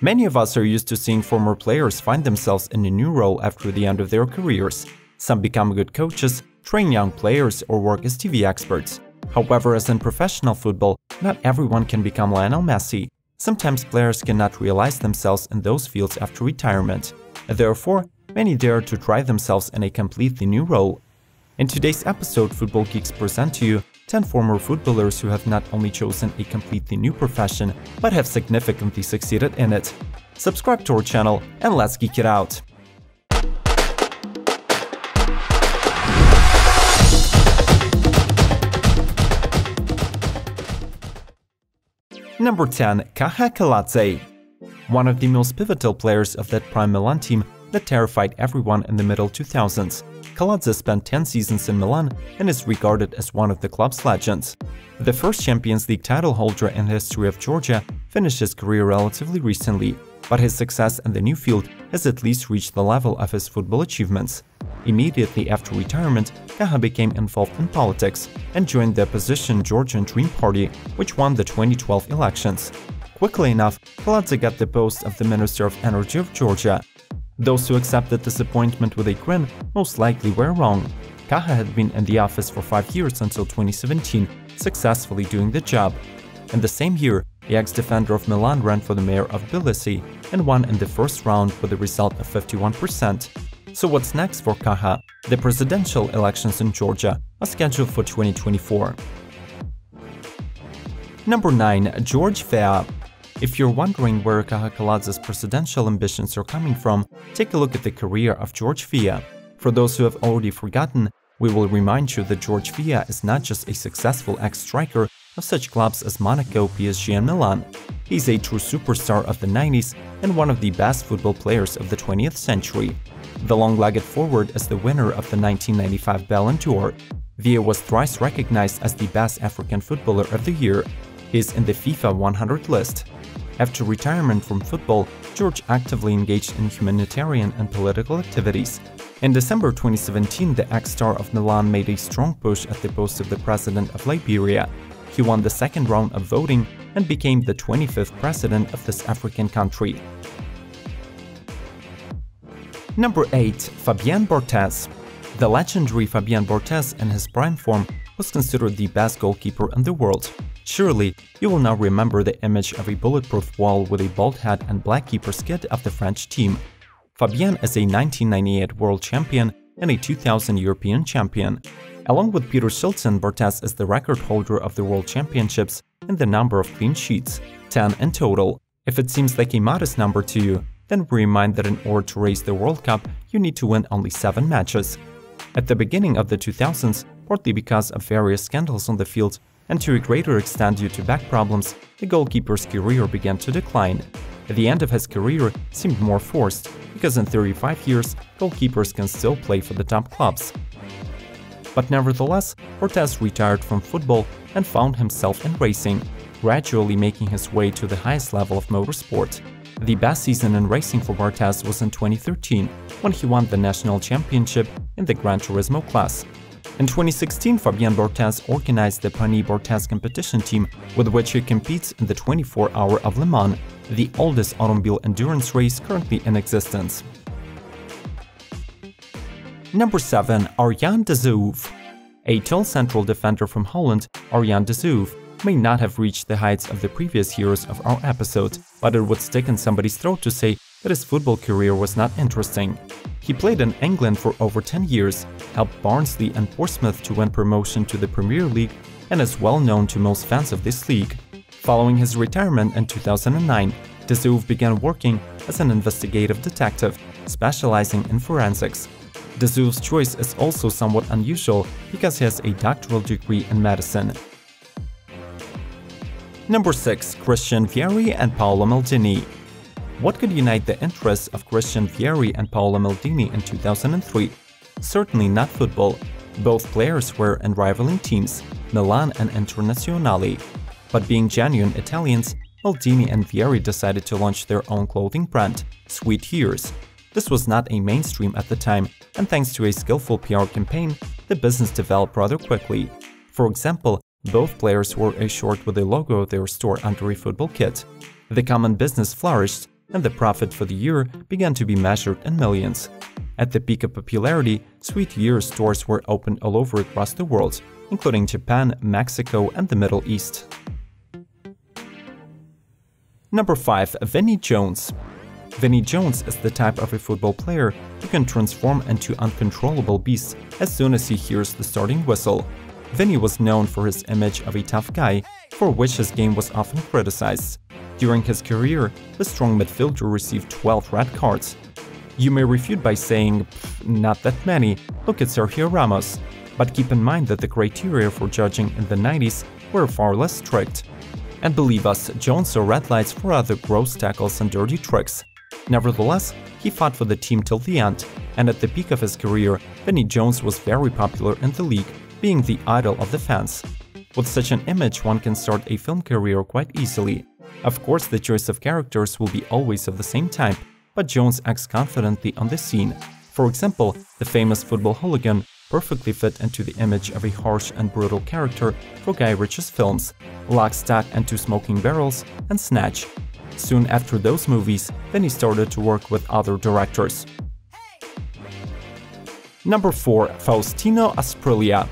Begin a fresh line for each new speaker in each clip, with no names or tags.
Many of us are used to seeing former players find themselves in a new role after the end of their careers. Some become good coaches, train young players, or work as TV experts. However, as in professional football, not everyone can become Lionel Messi. Sometimes players cannot realize themselves in those fields after retirement. Therefore, many dare to try themselves in a completely new role. In today's episode, Football Geeks present to you 10 former footballers who have not only chosen a completely new profession, but have significantly succeeded in it. Subscribe to our channel and let's geek it out! Number 10. Kaha Kaladze. One of the most pivotal players of that prime Milan team that terrified everyone in the middle 2000s. Kaladze spent 10 seasons in Milan and is regarded as one of the club's legends. The first Champions League title holder in the history of Georgia finished his career relatively recently, but his success in the new field has at least reached the level of his football achievements. Immediately after retirement, Kaha became involved in politics and joined the opposition Georgian Dream Party, which won the 2012 elections. Quickly enough, Kaladze got the post of the Minister of Energy of Georgia. Those who accepted this appointment with a grin most likely were wrong. Kaha had been in the office for 5 years until 2017, successfully doing the job. In the same year, the ex-defender of Milan ran for the mayor of Tbilisi and won in the first round with a result of 51%. So what's next for Kaha? The presidential elections in Georgia are scheduled for 2024. Number 9. George Weah. If you're wondering where Kaha Kaladze's presidential ambitions are coming from, take a look at the career of George Weah. For those who have already forgotten, we will remind you that George Weah is not just a successful ex-striker of such clubs as Monaco, PSG and Milan. He's a true superstar of the 90s and one of the best football players of the 20th century. The long-legged forward is the winner of the 1995 Ballon d'Or. Weah was thrice recognized as the best African footballer of the year. He is in the FIFA 100 list. After retirement from football, George actively engaged in humanitarian and political activities. In December 2017, the ex-star of Milan made a strong push at the post of the president of Liberia. He won the second round of voting and became the 25th president of this African country. Number 8. Fabien Barthez. The legendary Fabien Barthez in his prime form was considered the best goalkeeper in the world. Surely, you will now remember the image of a bulletproof wall with a bald head and black keeper's kit of the French team. Fabien is a 1998 world champion and a 2000 European champion. Along with Peter Shilton, Barthez is the record holder of the world championships in the number of clean sheets, 10 in total. If it seems like a modest number to you, then remind that in order to raise the World Cup, you need to win only 7 matches. At the beginning of the 2000s, partly because of various scandals on the field, and to a greater extent due to back problems, the goalkeeper's career began to decline. The end of his career seemed more forced, because in 35 years, goalkeepers can still play for the top clubs. But nevertheless, Barthez retired from football and found himself in racing, gradually making his way to the highest level of motorsport. The best season in racing for Barthez was in 2013, when he won the national championship in the Gran Turismo class. In 2016, Fabien Barthez organized the Panis-Barthez competition team, with which he competes in the 24-hour of Le Mans, the oldest automobile endurance race currently in existence. Number 7. Arjan de Zeeuw. A tall central defender from Holland, Arjan de Zeeuw may not have reached the heights of the previous heroes of our episode, but it would stick in somebody's throat to say that his football career was not interesting. He played in England for over 10 years, helped Barnsley and Portsmouth to win promotion to the Premier League, and is well known to most fans of this league. Following his retirement in 2009, de Zeeuw began working as an investigative detective, specializing in forensics. De Zeeuw's choice is also somewhat unusual because he has a doctoral degree in medicine. Number 6. Christian Vieri and Paolo Maldini. What could unite the interests of Christian Vieri and Paolo Maldini in 2003? Certainly not football. Both players were in rivaling teams, Milan and Internazionale. But being genuine Italians, Maldini and Vieri decided to launch their own clothing brand, Sweet Years. This was not a mainstream at the time, and thanks to a skillful PR campaign, the business developed rather quickly. For example, both players wore a short with a logo of their store under a football kit. The common business flourished, and the profit for the year began to be measured in millions. At the peak of popularity, Sweetyear stores were opened all over across the world, including Japan, Mexico, and the Middle East. Number 5. Vinnie Jones. Vinnie Jones is the type of a football player who can transform into uncontrollable beasts as soon as he hears the starting whistle. Vinnie was known for his image of a tough guy, for which his game was often criticized. During his career, the strong midfielder received 12 red cards. You may refute by saying, not that many, look at Sergio Ramos. But keep in mind that the criteria for judging in the 90s were far less strict. And believe us, Jones saw red lights for other gross tackles and dirty tricks. Nevertheless, he fought for the team till the end, and at the peak of his career, Vinnie Jones was very popular in the league, being the idol of the fans. With such an image, one can start a film career quite easily. Of course, the choice of characters will be always of the same type, but Jones acts confidently on the scene. For example, the famous football hooligan perfectly fit into the image of a harsh and brutal character for Guy Ritchie's films, Lock, Stock and Two Smoking Barrels and Snatch. Soon after those movies, then he started to work with other directors. Number 4. Faustino Asprilla.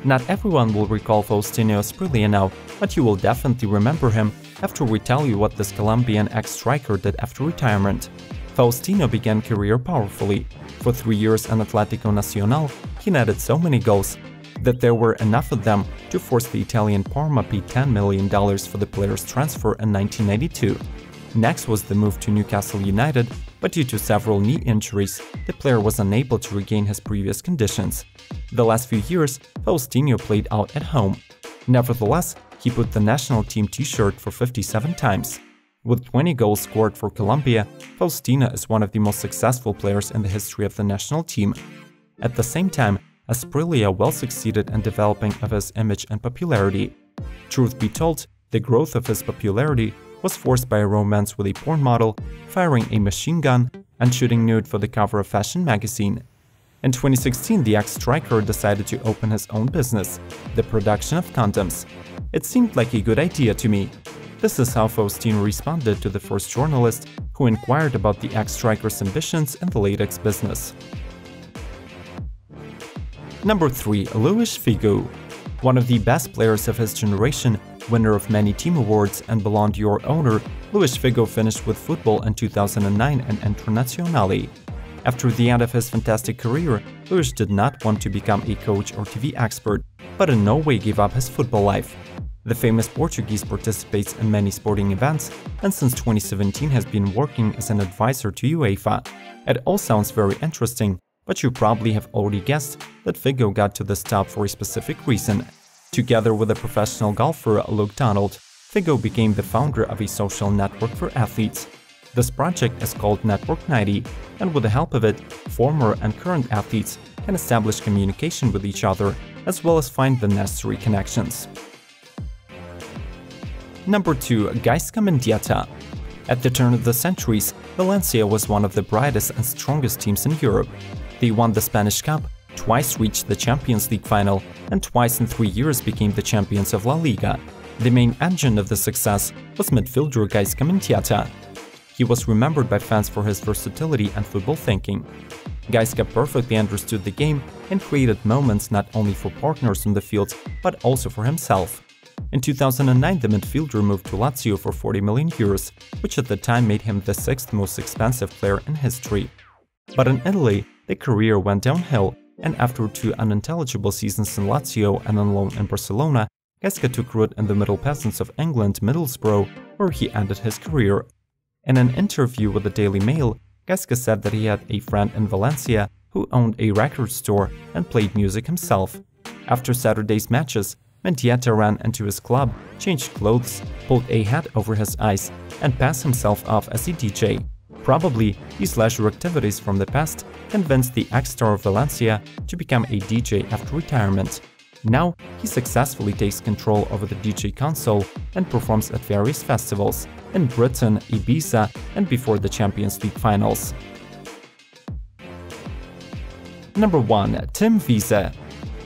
Not everyone will recall Faustino Asprilla now, but you will definitely remember him after we tell you what this Colombian ex-striker did after retirement. Faustino began career powerfully. For 3 years in Atlético Nacional, he netted so many goals that there were enough of them to force the Italian Parma pay $10 million for the player's transfer in 1992. Next was the move to Newcastle United, but due to several knee injuries, the player was unable to regain his previous conditions. The last few years, Faustino played out at home. Nevertheless, he put the national team t-shirt for 57 times. With 20 goals scored for Colombia, Faustino is one of the most successful players in the history of the national team. At the same time, Asprilla well succeeded in developing of his image and popularity. Truth be told, the growth of his popularity was forced by a romance with a porn model, firing a machine gun, and shooting nude for the cover of Fashion magazine. In 2016, the ex-striker decided to open his own business, the production of condoms. It seemed like a good idea to me. This is how Faustino responded to the first journalist who inquired about the ex-striker's ambitions in the latex business. Number 3. Luis Figo. One of the best players of his generation, winner of many team awards and Ballon d'Or owner, Luis Figo finished with football in 2009 in Internazionale. After the end of his fantastic career, Luis did not want to become a coach or TV expert, but in no way gave up his football life. The famous Portuguese participates in many sporting events and since 2017 has been working as an advisor to UEFA. It all sounds very interesting, but you probably have already guessed that Figo got to this top for a specific reason. Together with the professional golfer Luke Donald, Figo became the founder of a social network for athletes. This project is called Network 90, and with the help of it, former and current athletes can establish communication with each other, as well as find the necessary connections. Number 2. Gaisca Mendieta. At the turn of the centuries, Valencia was one of the brightest and strongest teams in Europe. They won the Spanish Cup, twice reached the Champions League final, and twice in 3 years became the champions of La Liga. The main engine of the success was midfielder Gaisca Mendieta. He was remembered by fans for his versatility and football thinking. Gaisca perfectly understood the game and created moments not only for partners on the field, but also for himself. In 2009, the midfielder moved to Lazio for 40 million euros, which at the time made him the 6th most expensive player in history. But in Italy, the career went downhill, and after 2 unintelligible seasons in Lazio and on loan in Barcelona, Gaisca took root in the Middle Peasants of England, Middlesbrough, where he ended his career. In an interview with the Daily Mail, Gaisca said that he had a friend in Valencia who owned a record store and played music himself. After Saturday's matches, Mendieta ran into his club, changed clothes, pulled a hat over his eyes, and passed himself off as a DJ. Probably, these leisure activities from the past convinced the ex-star of Valencia to become a DJ after retirement. Now, he successfully takes control over the DJ console and performs at various festivals in Britain, Ibiza, and before the Champions League finals. Number 1. Tim Wiese.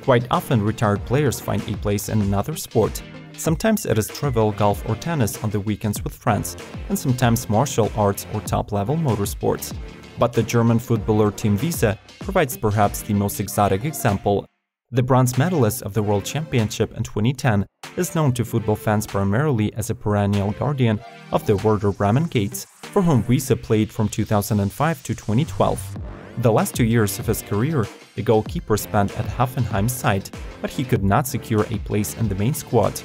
Quite often, retired players find a place in another sport. Sometimes it is trivial golf or tennis on the weekends with friends, and sometimes martial arts or top-level motorsports. But the German footballer Team Wiese provides perhaps the most exotic example. The bronze medalist of the World Championship in 2010 is known to football fans primarily as a perennial guardian of the Werder Bremen Gates, for whom Wiese played from 2005 to 2012. The last 2 years of his career, the goalkeeper spent at Hoffenheim's side, but he could not secure a place in the main squad.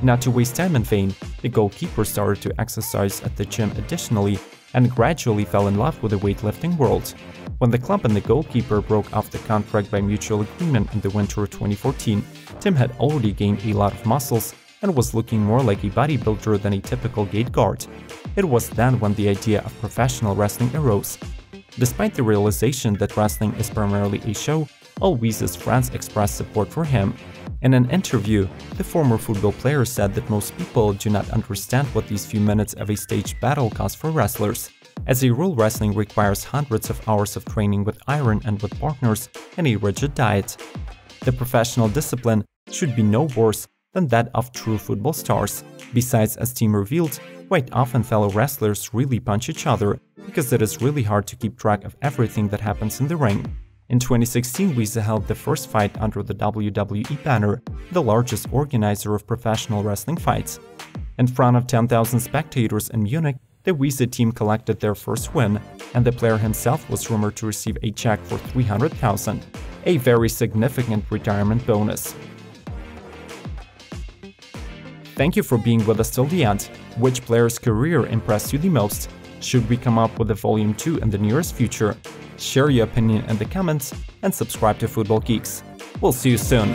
Not to waste time in vain, the goalkeeper started to exercise at the gym additionally and gradually fell in love with the weightlifting world. When the club and the goalkeeper broke off the contract by mutual agreement in the winter of 2014, Tim had already gained a lot of muscles and was looking more like a bodybuilder than a typical gate guard. It was then when the idea of professional wrestling arose. Despite the realization that wrestling is primarily a show, all Wiese's friends expressed support for him. In an interview, the former football player said that most people do not understand what these few minutes of a staged battle cost for wrestlers. As a rule, wrestling requires hundreds of hours of training with iron and with partners and a rigid diet. The professional discipline should be no worse than that of true football stars. Besides, as Team revealed, quite often fellow wrestlers really punch each other, because it is really hard to keep track of everything that happens in the ring. In 2016, Wiese held the first fight under the WWE banner, the largest organizer of professional wrestling fights. In front of 10,000 spectators in Munich, the Wiese team collected their first win, and the player himself was rumored to receive a check for 300,000, a very significant retirement bonus. Thank you for being with us till the end. Which player's career impressed you the most? Should we come up with a Volume 2 in the nearest future? Share your opinion in the comments and subscribe to Football Geeks. We'll see you soon!